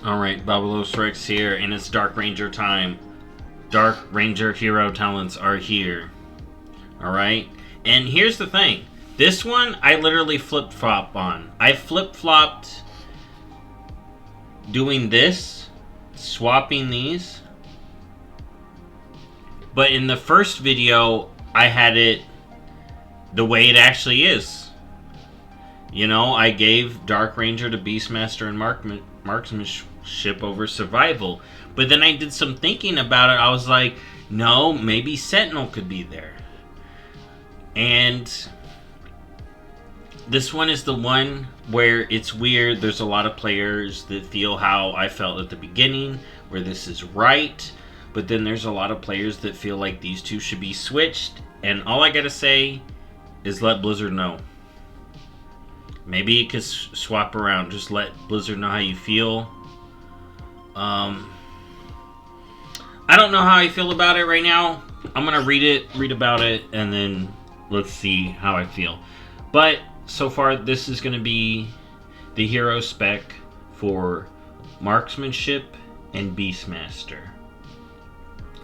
Alright, BobalosRex here, and it's Dark Ranger time. Dark Ranger hero talents are here. Alright? And here's the thing. This one, I literally flip-flop on. I flip-flopped doing this, swapping these. But in the first video, I had it the way it actually is. You know, I gave Dark Ranger to Beastmaster and Marksmanship over Survival. But then I did some thinking about it. I was like, no, maybe Sentinel could be there. And this one is the one where it's weird. There's a lot of players that feel how I felt at the beginning, where this is right. But then there's a lot of players that feel like these two should be switched. And all I gotta say is let Blizzard know. Maybe you could swap around. Just let Blizzard know how you feel. I don't know how I feel about it right now. I'm gonna read about it, and then let's see how I feel. But so far, this is gonna be the hero spec for Marksmanship and Beastmaster.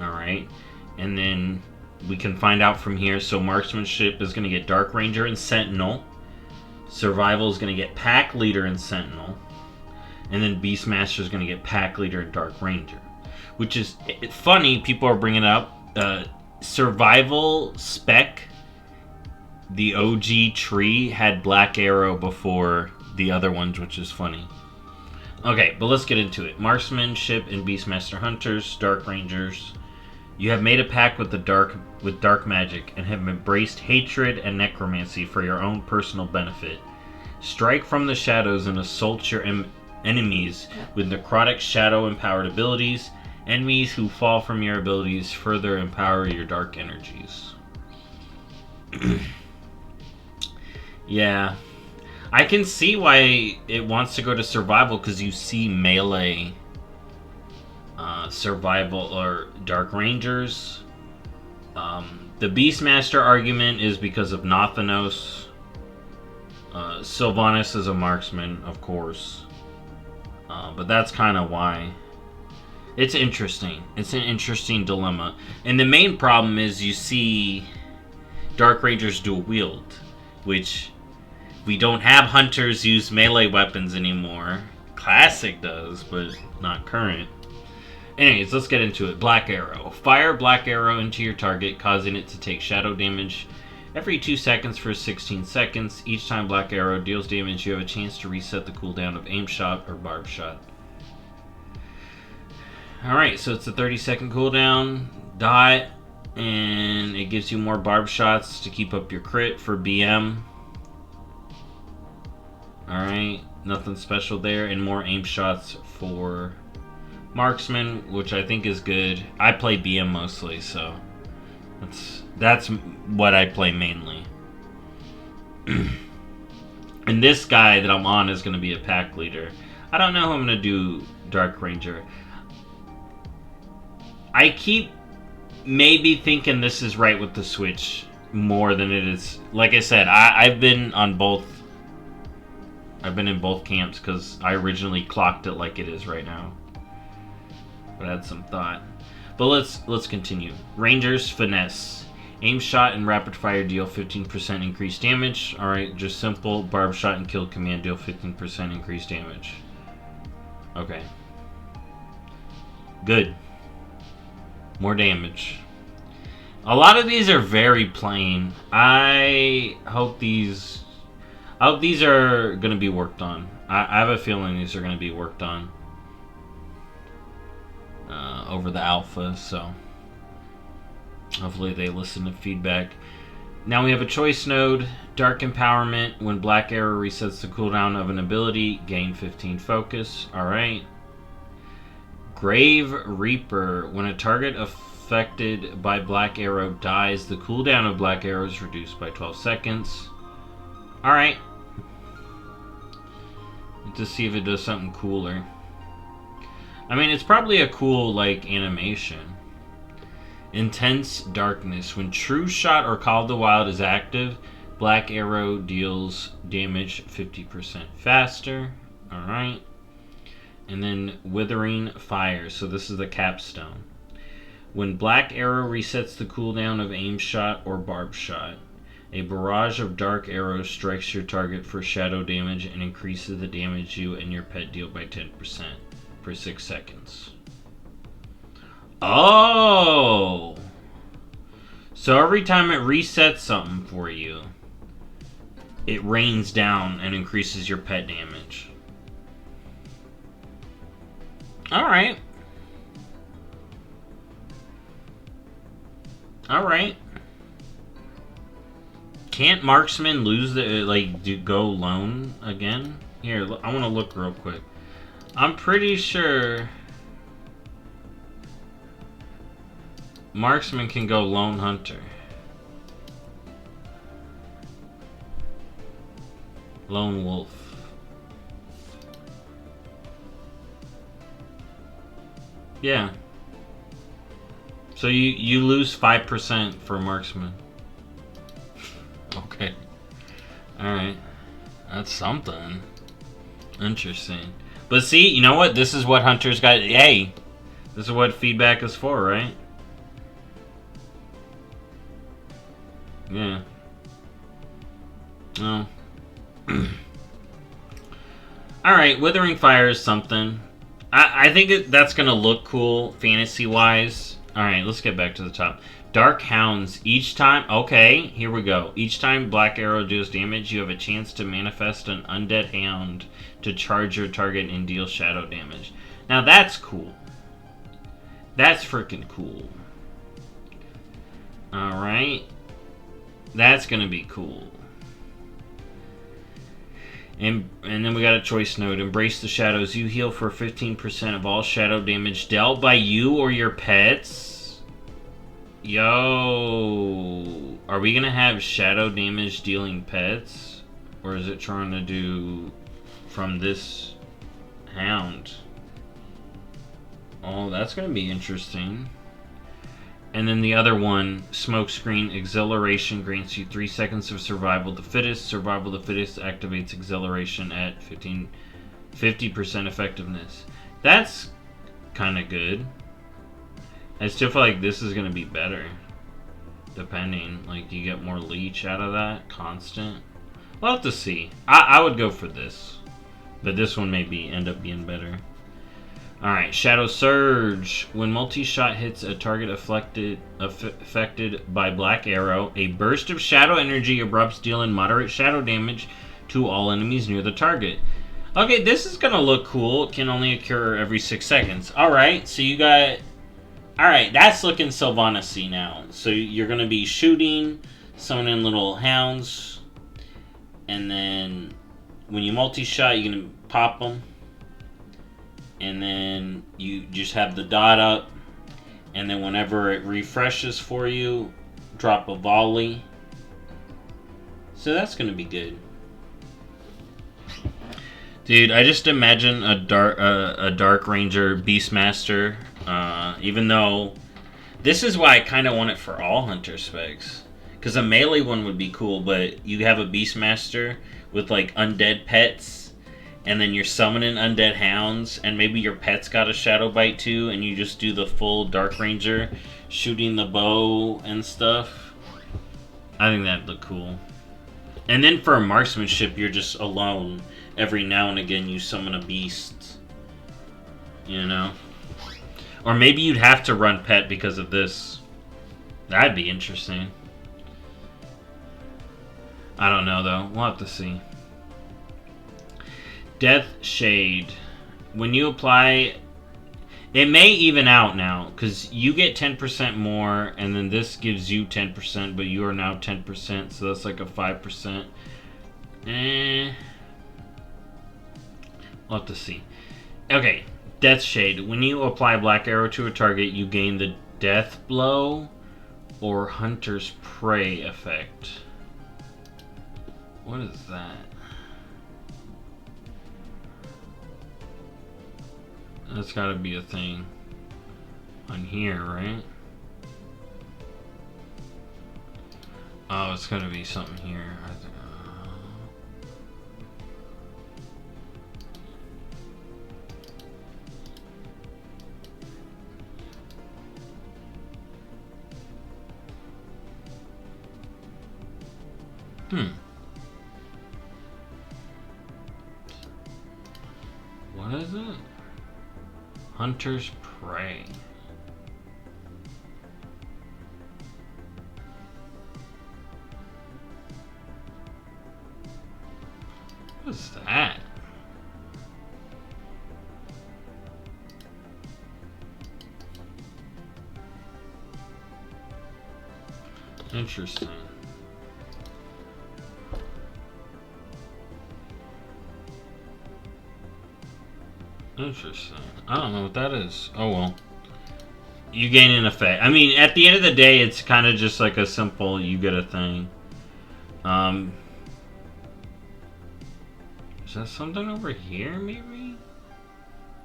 Alright, and then we can find out from here. So Marksmanship is gonna get Dark Ranger and Sentinel. Survival is going to get Pack Leader and Sentinel. And then Beastmaster is going to get Pack Leader and Dark Ranger. Which is funny, people are bringing up. Survival spec, the OG tree, had Black Arrow before the other ones, which is funny. Okay, but let's get into it. Marksmanship and Beastmaster Hunters, Dark Rangers. You have made a pact with dark magic and have embraced hatred and necromancy for your own personal benefit. Strike from the shadows and assault your enemies with necrotic shadow-empowered abilities. Enemies who fall from your abilities further empower your dark energies. Yeah. I can see why it wants to go to survival, because you see melee survival or Dark Rangers. The Beastmaster argument is because of Nothanos. Sylvanas is a marksman, of course. But that's kind of why. It's interesting. It's an interesting dilemma. And the main problem is you see Dark Rangers dual wield, which we don't have hunters use melee weapons anymore. Classic does, but not current. Anyways, let's get into it. Black Arrow. Fire Black Arrow into your target, causing it to take shadow damage every 2 seconds for 16 seconds. Each time Black Arrow deals damage, you have a chance to reset the cooldown of Aim Shot or Barb Shot. Alright, so it's a 30-second cooldown. Dot. And it gives you more Barb Shots to keep up your crit for BM. Alright, nothing special there. And more Aim Shots for Marksman, which I think is good. I play BM mostly, so that's what I play mainly. And this guy that I'm on is going to be a pack leader. I don't know who I'm going to do Dark Ranger. I keep maybe thinking this is right with the switch more than it is. Like I said, I've been on both. I've been in both camps because I originally clocked it like it is right now. But I had some thought. But let's continue. Rangers Finesse. Aim Shot and Rapid Fire deal 15% increased damage. Alright, just simple. Barb Shot and Kill Command deal 15% increased damage. Okay. Good. More damage. A lot of these are very plain. I hope these are going to be worked on. I have a feeling these are going to be worked on. Over the alpha, so hopefully they listen to feedback. Now we have a choice node, Dark Empowerment. When Black Arrow resets the cooldown of an ability, gain 15 focus. Alright. Grave Reaper. When a target affected by Black Arrow dies, the cooldown of Black Arrow is reduced by 12 seconds. Alright. To see if it does something cooler. I mean, it's probably a cool, like, animation. Intense Darkness. When True Shot or Call of the Wild is active, Black Arrow deals damage 50% faster. Alright. And then Withering Fire. So this is the capstone. When Black Arrow resets the cooldown of aim shot or barb shot, a barrage of dark arrows strikes your target for shadow damage and increases the damage you and your pet deal by 10% for 6 seconds. Oh! So every time it resets something for you, it rains down and increases your pet damage. Alright. Alright. Can't Marksman lose the, go lone again? Here, I want to look real quick. I'm pretty sure Marksman can go lone hunter. Lone wolf. Yeah. So you lose 5% for Marksman. Okay. Alright. That's something. Interesting. But see, you know what? This is what hunters got. Hey! This is what feedback is for, right? Yeah. No. Alright, Withering Fire is something. I think that's going to look cool, fantasy-wise. Alright, let's get back to the top. Dark Hounds. Each time... Okay, here we go. Each time Black Arrow deals damage, you have a chance to manifest an undead hound to charge your target and deal shadow damage. Now, that's cool. That's freaking cool. Alright. That's going to be cool. And then we got a choice note. Embrace the shadows. You heal for 15% of all shadow damage dealt by you or your pets. Yo. Are we going to have shadow damage dealing pets? Or is it trying to do from this hound? Oh, that's going to be interesting. And then the other one, Smokescreen, Exhilaration grants you 3 seconds of Survival the Fittest. Survival the Fittest activates Exhilaration at 50% effectiveness. That's kind of good. I still feel like this is going to be better. Depending. Like, you get more leech out of that. Constant. We'll have to see. I would go for this. But this one may end up being better. Alright, Shadow Surge. When multi-shot hits a target affected by Black Arrow, a burst of shadow energy erupts, dealing moderate shadow damage to all enemies near the target. Okay, this is gonna look cool. It can only occur every 6 seconds. Alright, so you got... Alright, that's looking Sylvanas-y now. So you're gonna be shooting, summoning little hounds, and then when you multi-shot, you're gonna pop them. And then you just have the dot up, and then whenever it refreshes for you, drop a volley. So that's gonna be good, dude. I just imagine a dark ranger beastmaster. Even though this is why I kind of want it for all hunter specs, because a melee one would be cool, but you have a beastmaster with like undead pets. And then you're summoning undead hounds, and maybe your pet's got a shadow bite too, and you just do the full Dark Ranger, shooting the bow and stuff. I think that'd look cool. And then for marksmanship, you're just alone. Every now and again, you summon a beast. You know? Or maybe you'd have to run pet because of this. That'd be interesting. I don't know, though. We'll have to see. Death Shade. When you apply... It may even out now, because you get 10% more, and then this gives you 10%, but you are now 10%, so that's like a 5%. We'll have to see. Okay, Death Shade. When you apply Black Arrow to a target, you gain the Death Blow or Hunter's Prey effect. What is that? That's gotta be a thing on here, right? Oh, it's gotta be something here. Hmm. What is it? Hunter's Prey. What's that? Interesting. Interesting. I don't know what that is. Oh well. You gain an effect. I mean, at the end of the day, it's kind of just like a simple you get a thing. Is that something over here, maybe?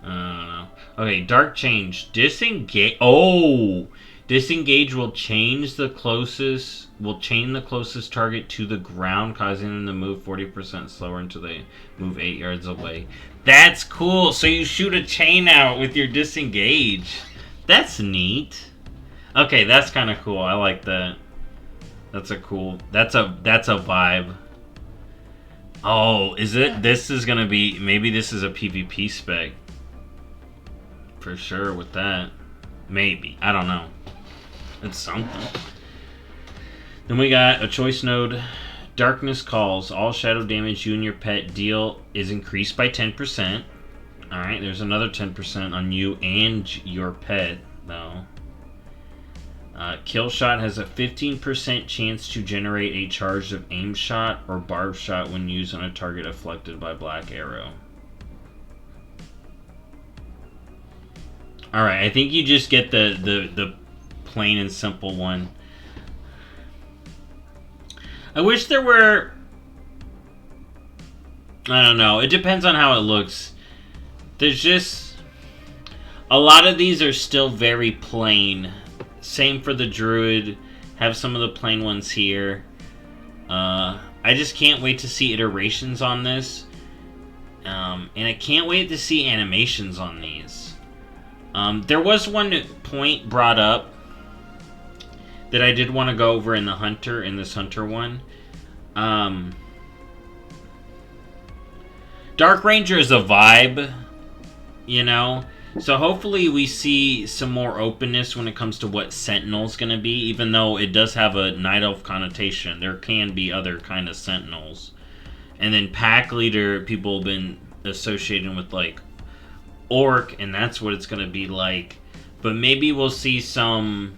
I don't know. Okay, Dark Change. Disengage. Oh! Disengage will change the closest... Will chain the closest target to the ground, causing them to move 40% slower until they move 8 yards away. That's cool! So you shoot a chain out with your Disengage. That's neat. Okay, that's kind of cool. I like that. That's a cool... That's a vibe. Oh, is it? This is gonna be... Maybe this is a PvP spec. For sure with that. Maybe. I don't know. It's something. Then we got a choice node. Darkness Calls. All shadow damage you and your pet deal is increased by 10%. Alright, there's another 10% on you and your pet, though. Kill Shot has a 15% chance to generate a charge of aim shot or barb shot when used on a target afflicted by Black Arrow. Alright, I think you just get the plain and simple one. I wish there were... I don't know. It depends on how it looks. There's just... A lot of these are still very plain. Same for the Druid. Have some of the plain ones here. I just can't wait to see iterations on this. And I can't wait to see animations on these. There was one point brought up that I did want to go over in the Hunter, in this Hunter one. Dark Ranger is a vibe, you know? So hopefully we see some more openness when it comes to what Sentinel's going to be, even though it does have a Night Elf connotation. There can be other kind of Sentinels. And then Pack Leader, people have been associating with, like, Orc, and that's what it's going to be like. But maybe we'll see some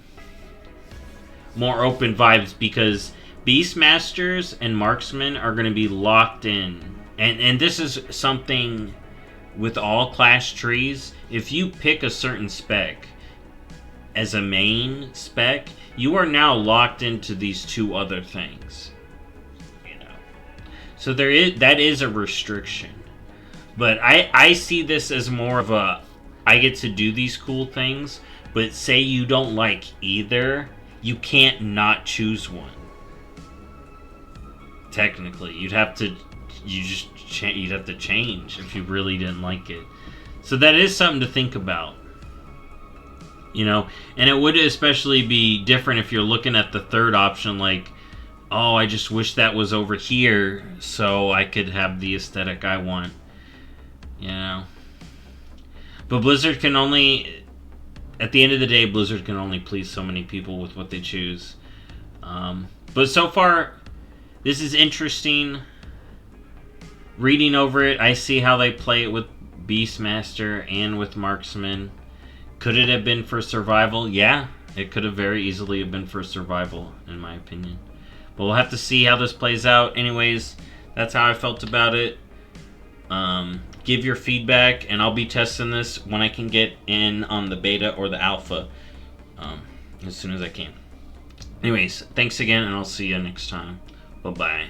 more open vibes, because Beastmasters and Marksmen are going to be locked in. And this is something with all class trees. If you pick a certain spec as a main spec, you are now locked into these two other things. You know. So that is a restriction. But I see this as more of a, I get to do these cool things, but say you don't like either, you can't not choose one. Technically, you'd have to change if you really didn't like it. So that is something to think about. You know, and it would especially be different if you're looking at the third option, like, oh, I just wish that was over here so I could have the aesthetic I want. You know. But Blizzard can only, at the end of the day, Blizzard can only please so many people with what they choose. But so far, this is interesting. Reading over it, I see how they play it with Beastmaster and with Marksman. Could it have been for survival? Yeah, it could have very easily have been for survival, in my opinion. But we'll have to see how this plays out. Anyways, that's how I felt about it. Give your feedback, and I'll be testing this when I can get in on the beta or the alpha as soon as I can. Anyways, thanks again, and I'll see you next time. Bye-bye.